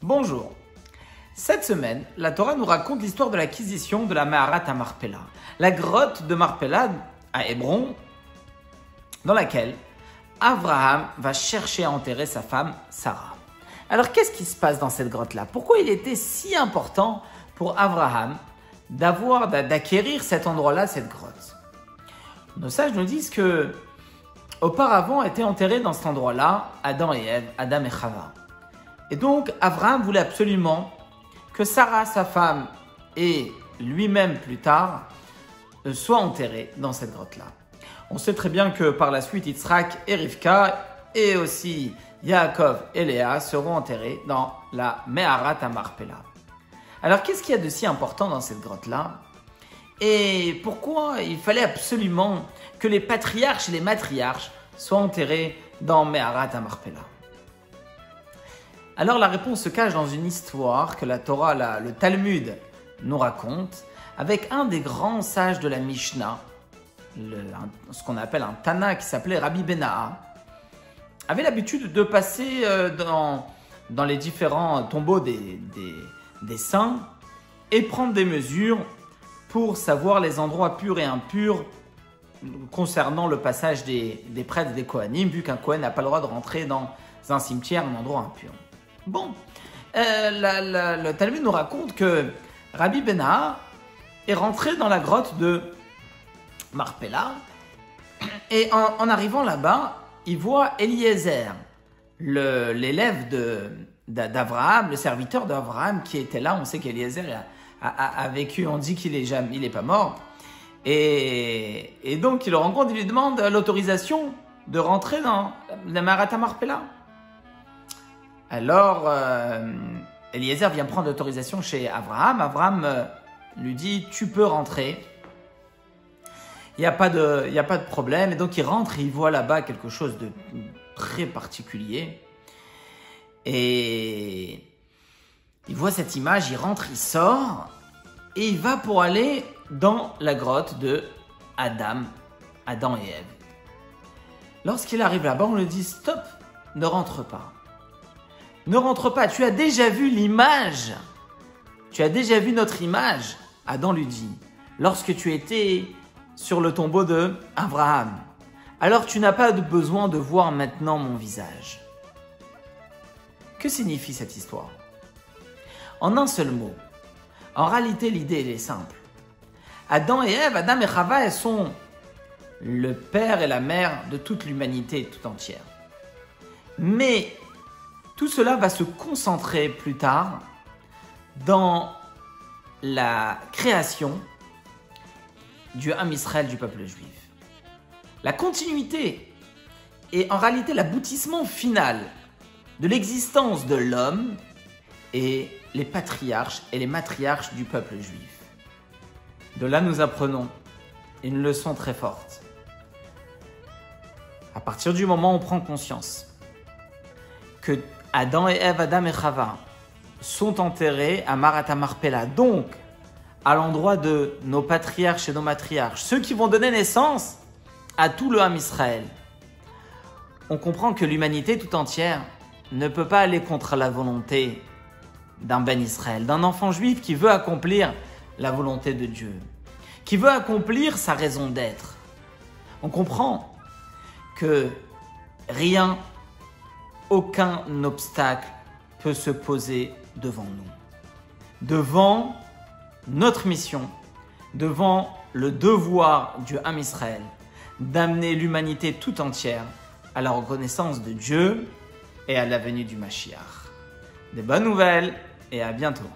Bonjour. Cette semaine, la Torah nous raconte l'histoire de l'acquisition de la Me'arat HaMarpela, la grotte de Marpela à Hébron, dans laquelle Abraham va chercher à enterrer sa femme Sarah. Alors qu'est-ce qui se passe dans cette grotte-là? Pourquoi il était si important pour Abraham d'acquérir cet endroit-là, cette grotte? Nos sages nous disent que auparavant étaient enterrés dans cet endroit-là Adam et Ève, Adam et Chava. Et donc Abraham voulait absolument que Sarah, sa femme, et lui-même plus tard, soient enterrés dans cette grotte-là. On sait très bien que par la suite, Yitzhak et Rivka, et aussi Yaakov et Léa seront enterrés dans la Me'arat HaMarpela. Alors qu'est-ce qu'il y a de si important dans cette grotte-là? Et pourquoi il fallait absolument que les patriarches et les matriarches soient enterrés dans Me'arat HaMarpela? Alors la réponse se cache dans une histoire que la Torah, le Talmud, nous raconte, avec un des grands sages de la Mishnah, ce qu'on appelle un Tana qui s'appelait Rabbi Benaha, avait l'habitude de passer dans les différents tombeaux des saints et prendre des mesures pour savoir les endroits purs et impurs concernant le passage des prêtres des Kohanim, vu qu'un Kohen n'a pas le droit de rentrer dans un cimetière, un endroit impur. Bon, le Talmud nous raconte que Rabbi Benaha est rentré dans la grotte de Marpela et en arrivant là-bas, il voit Eliezer, l'élève d'Abraham, le serviteur d'Abraham qui était là. On sait qu'Eliezer a vécu, on dit qu'il est pas mort. Et donc il le rencontre, il lui demande l'autorisation de rentrer dans la Me'arat HaMarpela. Alors, Eliezer vient prendre l'autorisation chez Abraham. Abraham lui dit « Tu peux rentrer. Il n'y a pas de problème. » Et donc, il rentre et il voit là-bas quelque chose de très particulier. Et il voit cette image, il rentre, il sort et il va pour aller dans la grotte de Adam et Ève. Lorsqu'il arrive là-bas, on lui dit « Stop, ne rentre pas. Ne rentre pas, tu as déjà vu l'image. Tu as déjà vu notre image. » Adam lui dit « Lorsque tu étais sur le tombeau de Abraham, alors tu n'as pas besoin de voir maintenant mon visage. » Que signifie cette histoire? En un seul mot, en réalité l'idée elle est simple. Adam et Ève, Adam et Chava, elles sont le père et la mère de toute l'humanité tout entière. Mais tout cela va se concentrer plus tard dans la création du Ham Israël, du peuple juif. La continuité et en réalité l'aboutissement final de l'existence de l'homme et les patriarches et les matriarches du peuple juif. De là, nous apprenons une leçon très forte. À partir du moment où on prend conscience que Adam et Ève, Adam et Chava sont enterrés à Me'arat HaMarpela, donc à l'endroit de nos patriarches et nos matriarches, ceux qui vont donner naissance à tout le Ham Israël. On comprend que l'humanité tout entière ne peut pas aller contre la volonté d'un Ben Israël, d'un enfant juif qui veut accomplir la volonté de Dieu, qui veut accomplir sa raison d'être. On comprend que aucun obstacle peut se poser devant nous, devant notre mission, devant le devoir du Ham Israël, d'amener l'humanité tout entière à la reconnaissance de Dieu et à la venue du Mashiach. Des bonnes nouvelles et à bientôt.